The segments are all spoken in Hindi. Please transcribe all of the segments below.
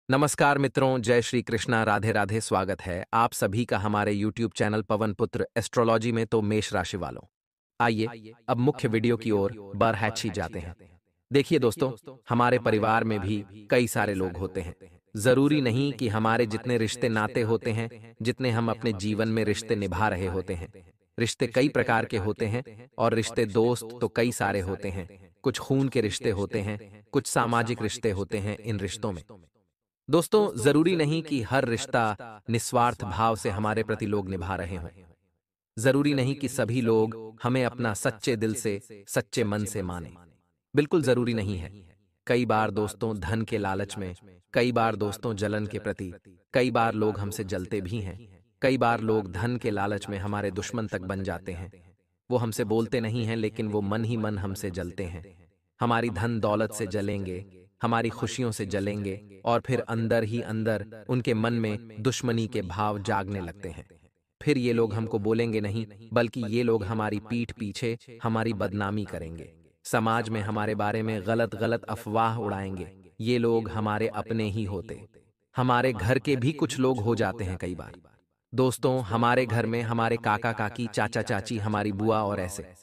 नमस्कार मित्रों, जय श्री कृष्णा, राधे राधे। स्वागत है आप सभी का हमारे यूट्यूब चैनल पवन पुत्र एस्ट्रोलॉजी में। तो मेष राशि वालों, आइए अब मुख्य वीडियो की ओर बरहैची जाते हैं। देखिए दोस्तों, हमारे परिवार में भी कई सारे लोग होते हैं। जरूरी नहीं कि हमारे जितने रिश्ते नाते होते हैं, जितने हम अपने जीवन में रिश्ते निभा रहे होते हैं। रिश्ते कई प्रकार के होते हैं और रिश्ते दोस्त तो कई सारे होते हैं। कुछ खून के रिश्ते होते हैं, कुछ सामाजिक रिश्ते होते हैं। इन रिश्तों में दोस्तों, जरूरी नहीं कि हर रिश्ता निस्वार्थ भाव से हमारे प्रति लोग निभा रहे हों। जरूरी नहीं कि सभी लोग हमें अपना सच्चे दिल से, सच्चे मन से माने। बिल्कुल जरूरी नहीं है। कई बार दोस्तों धन के लालच में, कई बार दोस्तों जलन के प्रति, कई बार लोग हमसे जलते भी हैं। कई बार लोग धन के लालच में हमारे दुश्मन तक बन जाते हैं। वो हमसे बोलते नहीं हैं, लेकिन वो मन ही मन हमसे जलते हैं। हमारी धन दौलत से जलेंगे, हमारी खुशियों से जलेंगे और फिर अंदर ही अंदर उनके मन में दुश्मनी के भाव जागने लगते हैं। फिर ये लोग हमको बोलेंगे नहीं, बल्कि ये लोग हमारी पीठ पीछे हमारी बदनामी करेंगे। समाज में हमारे बारे में गलत गलत अफवाह उड़ाएंगे। ये लोग हमारे अपने ही होते, हमारे घर के भी कुछ लोग हो जाते हैं कई बार। दोस्तों, हमारे घर में हमारे काका काकी, चाचा चाची, हमारी बुआ और ऐसे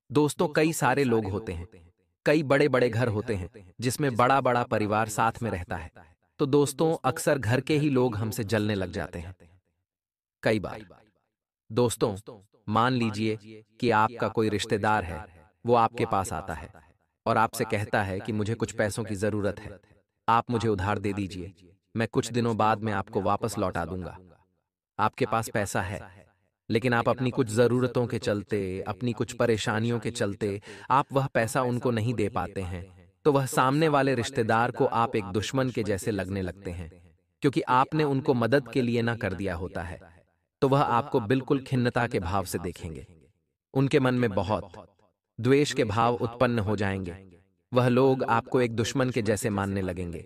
दोस्तों कई सारे लोग होते हैं। कई बड़े बड़े घर होते हैं जिसमें बड़ा बड़ा परिवार साथ में रहता है। तो दोस्तों अक्सर घर के ही लोग हमसे जलने लग जाते हैं। कई बार दोस्तों, मान लीजिए कि आपका कोई रिश्तेदार है, वो आपके पास आता है और आपसे कहता है कि मुझे कुछ पैसों की जरूरत है, आप मुझे उधार दे दीजिए, मैं कुछ दिनों बाद में आपको वापस लौटा दूंगा। आपके पास पैसा है, लेकिन आप अपनी कुछ जरूरतों के चलते, अपनी कुछ परेशानियों के चलते आप वह पैसा उनको नहीं दे पाते हैं। तो वह सामने वाले रिश्तेदार को आप एक दुश्मन के जैसे लगने लगते हैं, क्योंकि आपने उनको मदद के लिए ना कर दिया होता है। तो वह आपको बिल्कुल खिन्नता के भाव से देखेंगे। उनके मन में बहुत द्वेष के भाव उत्पन्न हो जाएंगे। वह लोग आपको एक दुश्मन के जैसे मानने लगेंगे।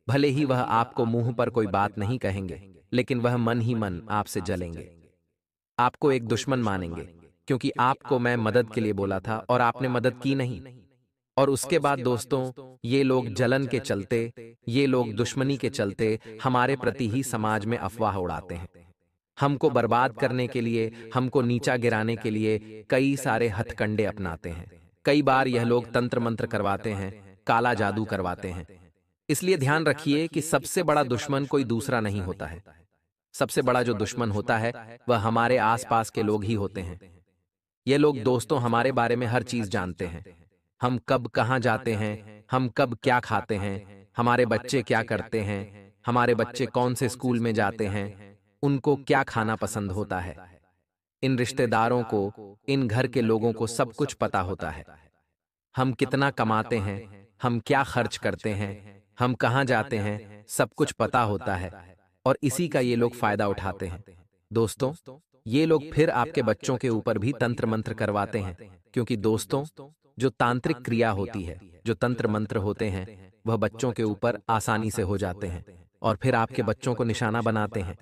भले ही वह आपको मुंह पर कोई बात नहीं कहेंगे, लेकिन वह मन ही मन आपसे जलेंगे, आपको एक दुश्मन मानेंगे, क्योंकि आपको मैं मदद के लिए बोला था और आपने मदद की नहीं। और उसके बाद दोस्तों, ये लोग जलन के चलते, ये लोग दुश्मनी के चलते हमारे प्रति ही समाज में अफवाह उड़ाते हैं। हमको बर्बाद करने के लिए, हमको नीचा गिराने के लिए कई सारे हथकंडे अपनाते हैं। कई बार यह लोग तंत्र मंत्र करवाते हैं, काला जादू करवाते हैं। इसलिए ध्यान रखिए कि सबसे बड़ा दुश्मन कोई दूसरा नहीं होता है। सबसे बड़ा जो दुश्मन होता है वह हमारे आसपास के लोग ही होते हैं। ये लोग दोस्तों हमारे बारे में हर चीज जानते हैं। हम कब कहाँ जाते हैं, हम कब क्या खाते हैं, हमारे बच्चे क्या करते हैं, हमारे बच्चे कौन से स्कूल में जाते हैं, उनको क्या खाना पसंद होता है। इन रिश्तेदारों को, इन घर के लोगों को सब कुछ पता होता है। हम कितना कमाते हैं, हम क्या खर्च करते हैं, हम कहाँ जाते हैं, सब कुछ पता होता है। और इसी का ये लोग फायदा उठाते हैं। दोस्तों, ये लोग फिर आपके बच्चों के ऊपर भी तंत्र मंत्र करवाते हैं, क्योंकि दोस्तों जो तांत्रिक क्रिया होती है, जो तंत्र मंत्र होते हैं, वह बच्चों के ऊपर आसानी से हो जाते हैं और फिर आपके बच्चों को निशाना बनाते हैं।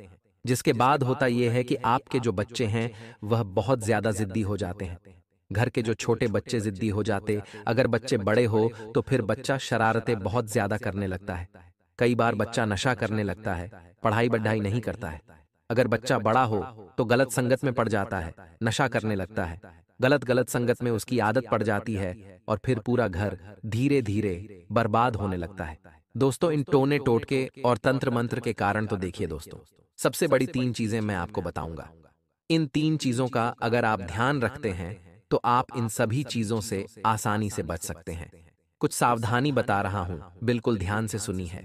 जिसके बाद होता यह है कि आपके जो बच्चे हैं वह बहुत ज्यादा जिद्दी हो जाते हैं। घर के जो छोटे बच्चे जिद्दी हो जाते, अगर बच्चे बड़े हो तो फिर बच्चा शरारतें बहुत ज्यादा करने लगता है। कई बार बच्चा नशा करने लगता है, पढ़ाई बढ़ाई नहीं करता है। अगर बच्चा बड़ा हो तो गलत संगत में पड़ जाता है, नशा करने लगता है, गलत गलत संगत में उसकी आदत पड़ जाती है और फिर पूरा घर धीरे धीरे बर्बाद होने लगता है। दोस्तों, इन टोने टोटके और तंत्र मंत्र के कारण तो देखिए दोस्तों, सबसे बड़ी तीन चीजें मैं आपको बताऊंगा। इन तीन चीजों का अगर आप ध्यान रखते हैं तो आप इन सभी चीजों से आसानी से बच सकते हैं। कुछ सावधानी बता रहा हूं, बिल्कुल ध्यान से सुनी है।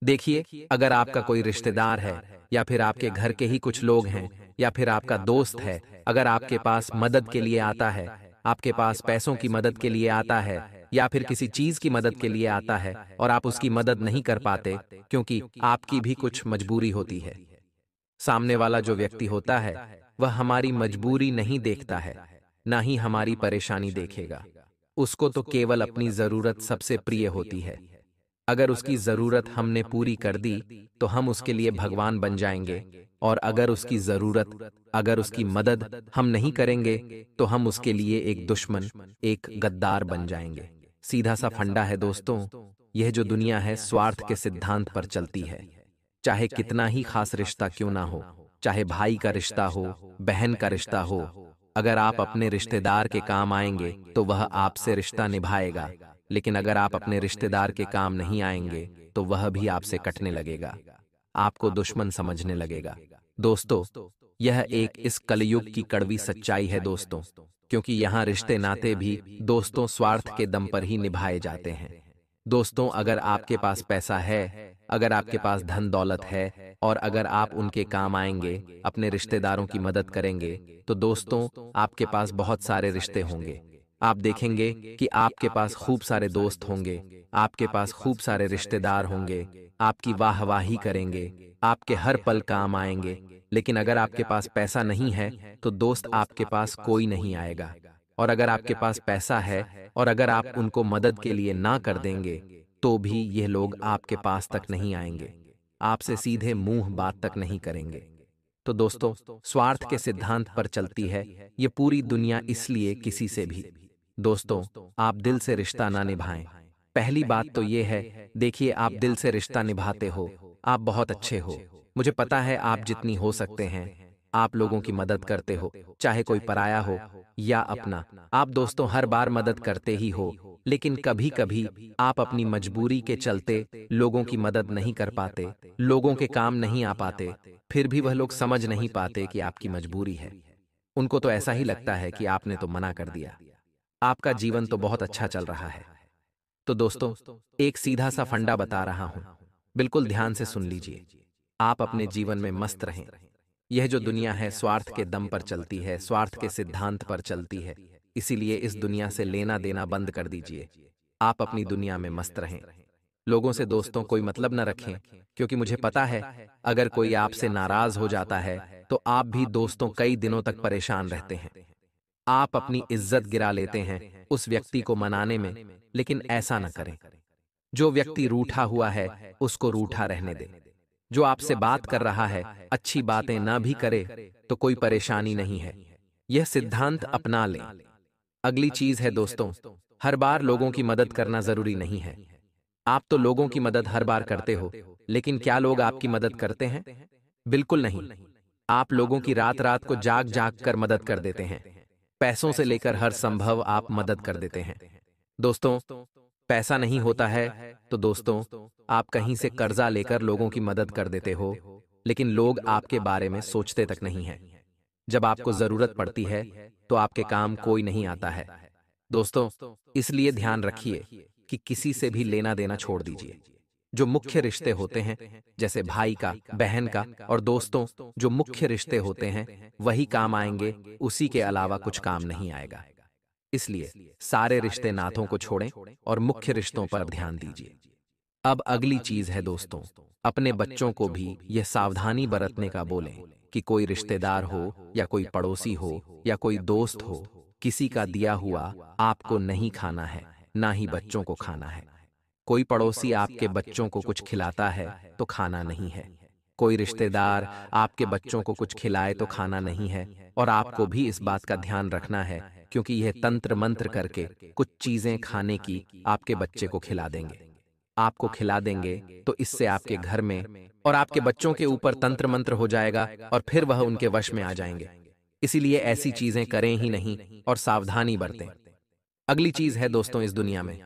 देखिए, अगर आपका कोई रिश्तेदार है या फिर आपके घर के ही कुछ लोग हैं या फिर आपका दोस्त है, अगर आपके पास मदद के लिए आता है, आपके पास पैसों की मदद के लिए आता है या फिर किसी चीज की मदद के लिए आता है और आप उसकी मदद नहीं कर पाते क्योंकि आपकी भी कुछ मजबूरी होती है। सामने वाला जो व्यक्ति होता है वह हमारी मजबूरी नहीं देखता है, ना ही हमारी परेशानी देखेगा। उसको तो केवल अपनी जरूरत सबसे प्रिय होती है। अगर उसकी जरूरत हमने पूरी कर दी तो हम उसके लिए भगवान बन जाएंगे, और अगर उसकी जरूरत, अगर उसकी मदद हम नहीं करेंगे तो हम उसके लिए एक दुश्मन, एक गद्दार बन जाएंगे। सीधा सा फंडा है दोस्तों, यह जो दुनिया है स्वार्थ के सिद्धांत पर चलती है। चाहे कितना ही खास रिश्ता क्यों ना हो, चाहे भाई का रिश्ता हो, बहन का रिश्ता हो, अगर आप अपने रिश्तेदार के काम आएंगे तो वह आपसे रिश्ता निभाएगा, लेकिन अगर आप अपने रिश्तेदार के काम नहीं आएंगे तो वह भी आपसे कटने लगेगा, आपको दुश्मन समझने लगेगा। दोस्तों, यह एक इस कलयुग की कड़वी सच्चाई है दोस्तों, क्योंकि यहाँ रिश्ते नाते भी दोस्तों स्वार्थ के दम पर ही निभाए जाते हैं। दोस्तों, अगर आपके पास पैसा है, अगर आपके पास धन दौलत है और अगर आप उनके काम आएंगे, अपने रिश्तेदारों की मदद करेंगे, तो दोस्तों आपके पास बहुत सारे रिश्ते होंगे। आप देखेंगे कि आपके पास खूब सारे दोस्त होंगे, आपके पास खूब सारे रिश्तेदार होंगे, आपकी वाहवाही करेंगे, आपके हर पल काम आएंगे। लेकिन अगर आपके पास पैसा नहीं है तो दोस्त आपके पास कोई नहीं आएगा। और अगर आपके पास पैसा है और अगर आप उनको मदद के लिए ना कर देंगे तो भी यह लोग आपके पास तक नहीं आएंगे, आपसे सीधे मुंह बात तक नहीं करेंगे। तो दोस्तों, स्वार्थ के सिद्धांत पर चलती है ये पूरी दुनिया, इसलिए किसी से भी दोस्तों आप दिल से रिश्ता ना निभाएं। पहली बात तो ये है, देखिए आप दिल से रिश्ता निभाते हो, आप बहुत अच्छे हो, मुझे पता है आप जितनी हो सकते हैं आप लोगों की मदद करते हो, चाहे कोई पराया हो या अपना। आप दोस्तों हर बार मदद करते ही हो, लेकिन कभी कभी आप अपनी मजबूरी के चलते लोगों की मदद नहीं कर पाते, लोगों के काम नहीं आ पाते, फिर भी वह लोग समझ नहीं पाते कि आपकी मजबूरी है। उनको तो ऐसा ही लगता है कि आपने तो मना कर दिया, आपका जीवन तो बहुत अच्छा चल रहा है। तो दोस्तों, एक सीधा सा फंडा बता रहा हूं, बिल्कुल ध्यान से सुन लीजिए। आप अपने जीवन में मस्त रहें। यह जो दुनिया है स्वार्थ के दम पर चलती है, स्वार्थ के सिद्धांत पर चलती है, इसीलिए इस दुनिया से लेना देना बंद कर दीजिए। आप अपनी दुनिया में मस्त रहें। लोगों से दोस्तों कोई मतलब न रखें, क्योंकि मुझे पता है अगर कोई आपसे नाराज हो जाता है तो आप भी दोस्तों कई दिनों तक परेशान रहते हैं। आप अपनी इज्जत गिरा लेते हैं उस व्यक्ति को मनाने में, लेकिन ऐसा न करें। जो व्यक्ति रूठा हुआ है उसको रूठा रहने दें। जो आपसे बात कर रहा है अच्छी बातें ना भी करे तो कोई परेशानी नहीं है, यह सिद्धांत अपना लें। अगली चीज है दोस्तों, हर बार लोगों की मदद करना जरूरी नहीं है। आप तो लोगों की मदद हर बार करते हो, लेकिन क्या लोग आपकी मदद करते हैं? बिल्कुल नहीं। आप लोगों की रात रात को जाग जाग कर मदद कर देते हैं। पैसों से लेकर हर संभव आप मदद कर देते हैं। दोस्तों, पैसा नहीं होता है तो दोस्तों आप कहीं से कर्जा लेकर लोगों की मदद कर देते हो, लेकिन लोग आपके बारे में सोचते तक नहीं है। जब आपको जरूरत पड़ती है तो आपके काम कोई नहीं आता है। दोस्तों, इसलिए ध्यान रखिए कि किसी से भी लेना देना छोड़ दीजिए। जो मुख्य रिश्ते होते हैं, जैसे भाई का, बहन का और दोस्तों, जो मुख्य रिश्ते होते हैं वही काम आएंगे, उसी के अलावा कुछ काम नहीं आएगा। इसलिए सारे रिश्ते नातों को छोड़ें और मुख्य रिश्तों पर ध्यान दीजिए। अब अगली चीज है दोस्तों, अपने बच्चों को भी यह सावधानी बरतने का बोलें कि कोई रिश्तेदार हो या कोई पड़ोसी हो या कोई दोस्त हो, किसी का दिया हुआ आपको नहीं खाना है, ना ही बच्चों को खाना है। कोई पड़ोसी आपके बच्चों को कुछ खिलाता है तो खाना नहीं है। कोई रिश्तेदार आपके बच्चों को कुछ खिलाए तो खाना नहीं है। और आपको भी इस बात का ध्यान रखना है, क्योंकि यह तंत्र मंत्र करके कुछ चीजें खाने की आपके बच्चे को खिला देंगे। आपको खिला देंगे तो इससे आपके घर में और आपके बच्चों के ऊपर तंत्र मंत्र हो जाएगा और फिर वह उनके वश में आ जाएंगे। इसीलिए ऐसी चीजें करें ही नहीं और सावधानी बरतें। अगली चीज है दोस्तों, इस दुनिया में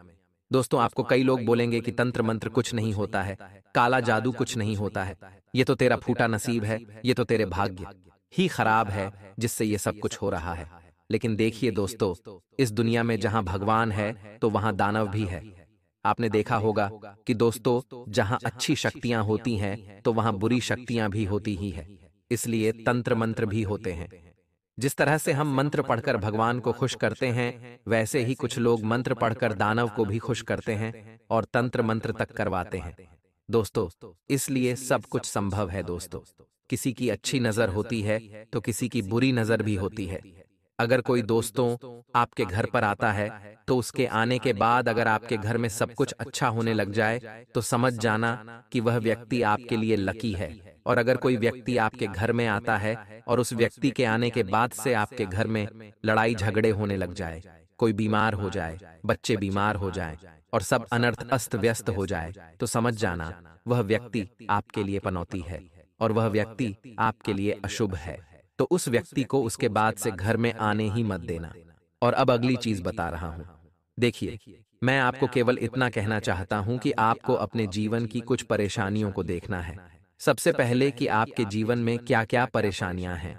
दोस्तों आपको कई लोग बोलेंगे कि तंत्र मंत्र कुछ नहीं होता है, काला जादू कुछ नहीं होता है, ये तो तेरा फूटा नसीब है, ये तो तेरे भाग्य ही खराब है जिससे ये सब कुछ हो रहा है। लेकिन देखिए दोस्तों, इस दुनिया में जहां भगवान है तो वहां दानव भी है। आपने देखा होगा कि दोस्तों जहां अच्छी शक्तियां होती हैं तो वहां बुरी शक्तियां भी होती ही है। इसलिए तंत्र मंत्र भी होते हैं। जिस तरह से हम मंत्र पढ़कर भगवान को खुश करते हैं, वैसे ही कुछ लोग मंत्र पढ़कर दानव को भी खुश करते हैं और तंत्र मंत्र तक करवाते हैं। दोस्तों, इसलिए सब कुछ संभव है दोस्तों। किसी की अच्छी नजर होती है तो किसी की बुरी नजर भी होती है। अगर कोई दोस्तों आपके घर पर आता है तो उसके आने के बाद अगर आपके घर में सब कुछ अच्छा होने लग जाए तो समझ जाना कि वह व्यक्ति आपके लिए लकी है। और अगर कोई व्यक्ति आपके घर में आता है और उस व्यक्ति के आने के बाद से आपके घर में लड़ाई झगड़े होने लग जाए, कोई बीमार हो जाए, बच्चे बीमार हो जाएं, और सब अनर्थ अस्त व्यस्त हो जाए तो समझ जाना वह व्यक्ति आपके लिए पनौती है और वह व्यक्ति आपके लिए अशुभ है। तो उस व्यक्ति को उसके बाद से घर में आने ही मत देना। और अब अगली चीज बता रहा हूं। देखिए, मैं आपको केवल इतना कहना चाहता हूं कि आपको अपने जीवन की कुछ परेशानियों को देखना है। सबसे पहले कि आपके जीवन में क्या क्या परेशानियां हैं।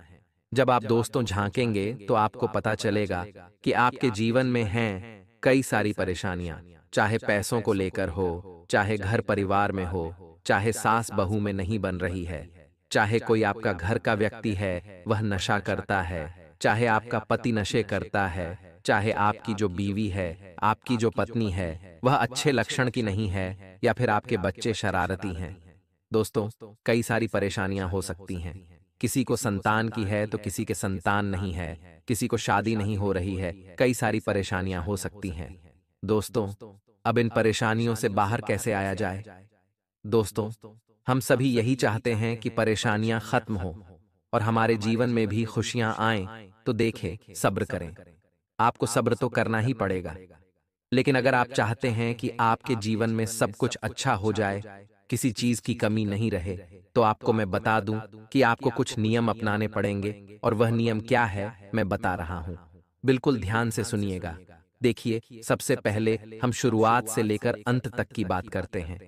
जब आप दोस्तों झांकेंगे तो आपको पता चलेगा कि आपके जीवन में हैं कई सारी परेशानियां, चाहे पैसों को लेकर हो, चाहे घर परिवार में हो, चाहे सास बहू में नहीं बन रही है, चाहे कोई आपका घर का व्यक्ति है वह नशा करता है, चाहे आपका पति नशे करता है, चाहे आपकी जो बीवी है, आपकी जो पत्नी है वह अच्छे लक्षण की नहीं है, या फिर आपके बच्चे शरारती हैं। दोस्तों, कई सारी परेशानियां हो सकती हैं। किसी को संतान की है तो किसी के संतान नहीं है, किसी को शादी नहीं हो रही है, कई सारी परेशानियां हो सकती हैं। दोस्तों, अब इन परेशानियों से बाहर कैसे आया जाए? दोस्तों, हम सभी यही चाहते हैं कि परेशानियां खत्म हो और हमारे जीवन में भी खुशियां आएं। तो देखें, सब्र करें। आपको सब्र तो करना ही पड़ेगा, लेकिन अगर आप चाहते हैं कि आपके जीवन में सब कुछ अच्छा हो जाए, किसी चीज की कमी नहीं रहे, तो आपको मैं बता दूं कि आपको कुछ नियम अपनाने पड़ेंगे। और वह नियम क्या है मैं बता रहा हूं, बिल्कुल ध्यान से सुनिएगा। देखिए, सबसे पहले हम शुरुआत से लेकर अंत तक की बात करते हैं।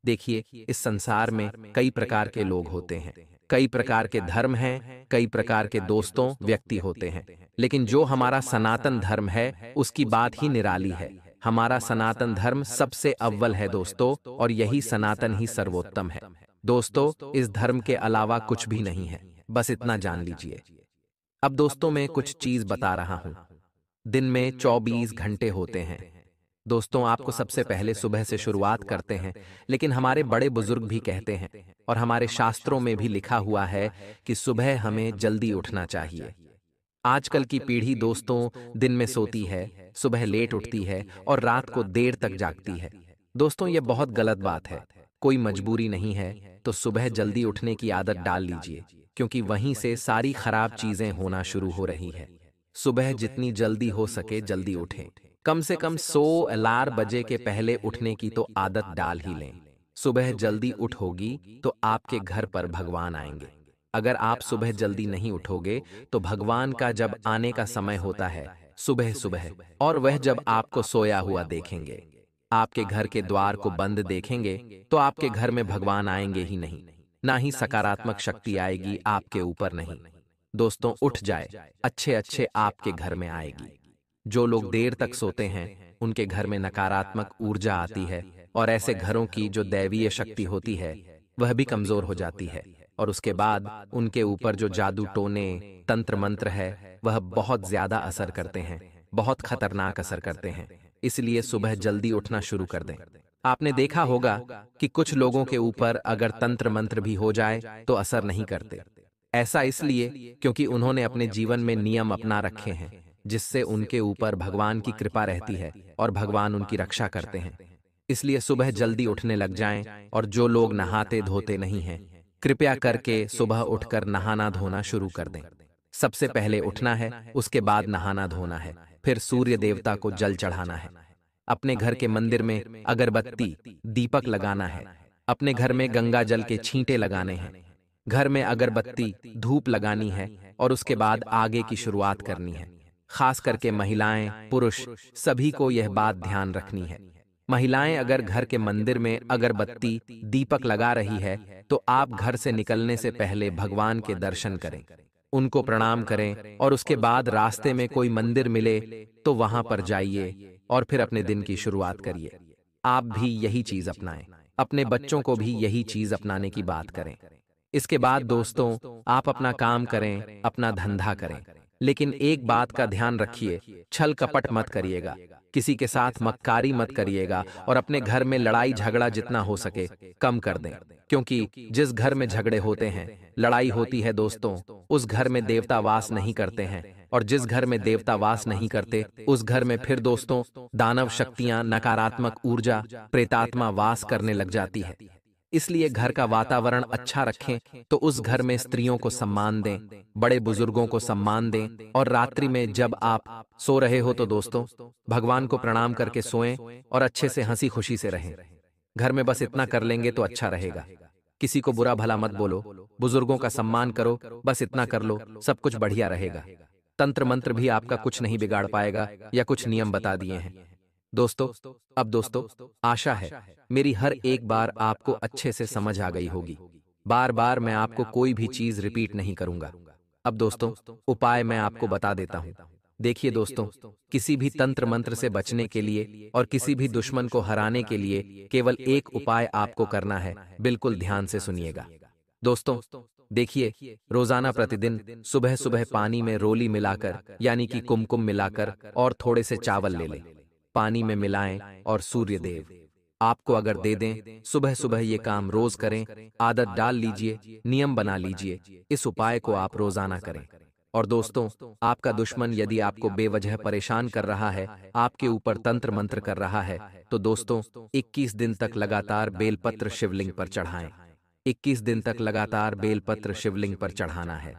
देखिए, इस संसार में कई प्रकार के लोग होते हैं, कई प्रकार के धर्म हैं, कई प्रकार के दोस्तों व्यक्ति होते हैं, लेकिन जो हमारा सनातन धर्म है उसकी बात ही निराली है। हमारा सनातन धर्म सबसे अव्वल है दोस्तों, और यही सनातन ही सर्वोत्तम है। दोस्तों, इस धर्म के अलावा कुछ भी नहीं है, बस इतना जान लीजिए। अब दोस्तों, मैं कुछ चीज बता रहा हूं। दिन में 24 घंटे होते हैं। दोस्तों, आपको सबसे पहले सुबह से शुरुआत करते हैं, लेकिन हमारे बड़े बुजुर्ग भी कहते हैं और हमारे शास्त्रों में भी लिखा हुआ है कि सुबह हमें जल्दी उठना चाहिए। आजकल की पीढ़ी दोस्तों दिन में सोती है, सुबह लेट उठती है और रात को देर तक जागती है। दोस्तों, ये बहुत गलत बात है। कोई मजबूरी नहीं है तो सुबह जल्दी उठने की आदत डाल लीजिए, क्योंकि वहीं से सारी खराब चीजें होना शुरू हो रही है। सुबह जितनी जल्दी हो सके जल्दी उठें। कम से कम 100 अलार्म बजे के पहले उठने की तो आदत डाल ही लें। सुबह जल्दी उठोगी तो आपके घर पर भगवान आएंगे। अगर आप सुबह जल्दी नहीं उठोगे तो भगवान का जब आने का समय होता है सुबह सुबह, और वह जब आपको सोया हुआ देखेंगे, आपके घर के द्वार को बंद देखेंगे, तो आपके घर में भगवान आएंगे ही नहीं, ना ही सकारात्मक शक्ति आएगी आपके ऊपर नहीं। दोस्तों, उठ जाए, अच्छे अच्छे आपके घर में आएगी। जो लोग देर तक सोते हैं उनके घर में नकारात्मक ऊर्जा आती है, और ऐसे घरों की जो दैवीय शक्ति होती है वह भी कमजोर हो जाती है, और उसके बाद उनके ऊपर जो जादू टोने तंत्र मंत्र है वह बहुत ज्यादा असर करते हैं, बहुत खतरनाक असर करते हैं। इसलिए सुबह जल्दी उठना शुरू कर दें। आपने देखा होगा कि कुछ लोगों के ऊपर अगर तंत्र मंत्र भी हो जाए तो असर नहीं करते। ऐसा इसलिए क्योंकि उन्होंने अपने जीवन में नियम अपना रखे हैं, जिससे उनके ऊपर भगवान की कृपा रहती है और भगवान उनकी रक्षा करते हैं। इसलिए सुबह जल्दी उठने लग जाएं, और जो लोग नहाते धोते नहीं हैं, कृपया करके सुबह उठकर नहाना धोना शुरू कर दें। सबसे पहले उठना है, उसके बाद नहाना धोना है, फिर सूर्य देवता को जल चढ़ाना है। अपने घर के मंदिर में अगरबत्ती दीपक लगाना है। अपने घर में गंगा जल के छींटे लगाने हैं। घर में अगरबत्ती धूप लगानी है, और उसके बाद आगे की शुरुआत करनी है। खास करके महिलाएं पुरुष सभी को यह बात ध्यान रखनी है। महिलाएं अगर घर के मंदिर में अगरबत्ती दीपक लगा रही है तो आप घर से निकलने से पहले भगवान के दर्शन करें, उनको प्रणाम करें, और उसके बाद रास्ते में कोई मंदिर मिले तो वहां पर जाइए और फिर अपने दिन की शुरुआत करिए। आप भी यही चीज अपनाएं, अपने बच्चों को भी यही चीज अपनाने की बात करें। इसके बाद दोस्तों, आप अपना काम करें, अपना धंधा करें, लेकिन एक बात का ध्यान रखिए, छल कपट मत करिएगा, किसी के साथ मक्कारी मत करिएगा, और अपने घर में लड़ाई झगड़ा जितना हो सके कम कर दें, क्योंकि जिस घर में झगड़े होते हैं, लड़ाई होती है दोस्तों, उस घर में देवता वास नहीं करते हैं, और जिस घर में देवता वास नहीं करते उस घर में फिर दोस्तों दानव शक्तियां, नकारात्मक ऊर्जा, प्रेतात्मा वास करने लग जाती है। इसलिए घर का वातावरण अच्छा रखें तो उस घर में स्त्रियों को सम्मान दें, बड़े बुजुर्गों को सम्मान दें और रात्रि में जब आप सो रहे हो तो दोस्तों भगवान को प्रणाम करके सोएं और अच्छे से हंसी खुशी से रहें। घर में बस इतना कर लेंगे तो अच्छा रहेगा। किसी को बुरा भला मत बोलो, बुजुर्गों का सम्मान करो, बस इतना कर लो, सब कुछ बढ़िया रहेगा। तंत्र मंत्र भी आपका कुछ नहीं बिगाड़ पाएगा या कुछ नियम बता दिए हैं। दोस्तों, अब दोस्तों आशा है मेरी हर एक बार आपको अच्छे से समझ आ गई होगी। बार बार मैं आपको कोई भी चीज रिपीट नहीं करूंगा। अब दोस्तों उपाय मैं आपको बता देता हूं। देखिए दोस्तों, किसी भी तंत्र मंत्र से बचने के लिए और किसी भी दुश्मन को हराने के लिए केवल एक उपाय आपको करना है, बिल्कुल ध्यान से सुनिएगा। दोस्तों देखिए, रोजाना प्रतिदिन सुबह सुबह पानी में रोली मिलाकर यानी कि कुमकुम मिलाकर और थोड़े से चावल ले लें, पानी में मिलाएं और सूर्य देव आपको अगर दे दें, सुबह सुबह ये काम रोज करें, आदत डाल लीजिए, नियम बना लीजिए, इस उपाय को आप रोजाना करें। और दोस्तों आपका दुश्मन यदि आपको बेवजह परेशान कर रहा है, आपके ऊपर तंत्र मंत्र कर रहा है, तो दोस्तों 21 दिन तक लगातार बेलपत्र शिवलिंग पर चढ़ाएं। 21 दिन तक लगातार बेलपत्र शिवलिंग पर चढ़ाना है।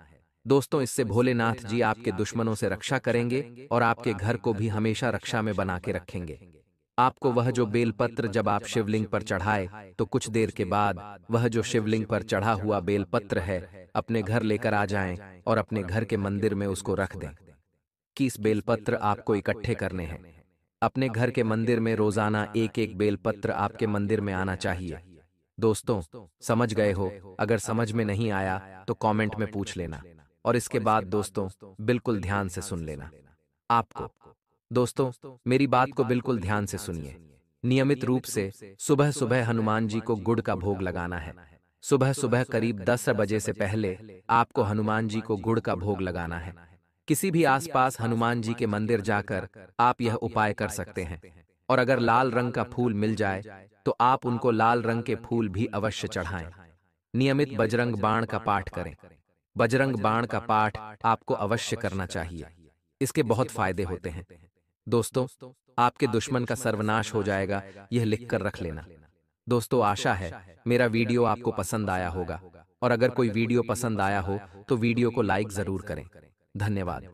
दोस्तों इससे भोलेनाथ जी आपके दुश्मनों से रक्षा करेंगे और आपके घर को भी हमेशा रक्षा में बना के रखेंगे। आपको वह जो बेलपत्र जब आप शिवलिंग पर चढ़ाए तो कुछ देर के बाद वह जो शिवलिंग पर चढ़ा हुआ बेलपत्र है अपने घर लेकर आ जाएं और अपने घर के मंदिर में उसको रख दें। कि इस बेलपत्र आपको इकट्ठे करने हैं। अपने घर के मंदिर में रोजाना एक एक बेलपत्र आपके मंदिर में आना चाहिए। दोस्तों समझ गए हो? अगर समझ में नहीं आया तो कमेंट में पूछ लेना और इसके बाद दोस्तों बिल्कुल ध्यान से सुन लेना। आपको दोस्तों मेरी बात को बिल्कुल ध्यान से सुनिए। नियमित रूप से सुबह सुबह हनुमान जी को गुड़ का भोग लगाना है। सुबह सुबह करीब 10 बजे से पहले आपको हनुमान जी को गुड़ का भोग लगाना है। किसी भी आसपास हनुमान जी के मंदिर जाकर आप यह उपाय कर सकते हैं। और अगर लाल रंग का फूल मिल जाए तो आप उनको लाल रंग के फूल भी अवश्य चढ़ाएं। नियमित बजरंग बाण का पाठ करें। बजरंग बाण का पाठ आपको अवश्य करना चाहिए, इसके बहुत फायदे होते हैं। दोस्तों आपके दुश्मन का सर्वनाश हो जाएगा, यह लिखकर रख लेना। दोस्तों आशा है मेरा वीडियो आपको पसंद आया होगा और अगर कोई वीडियो पसंद आया हो तो वीडियो को लाइक जरूर करें। धन्यवाद।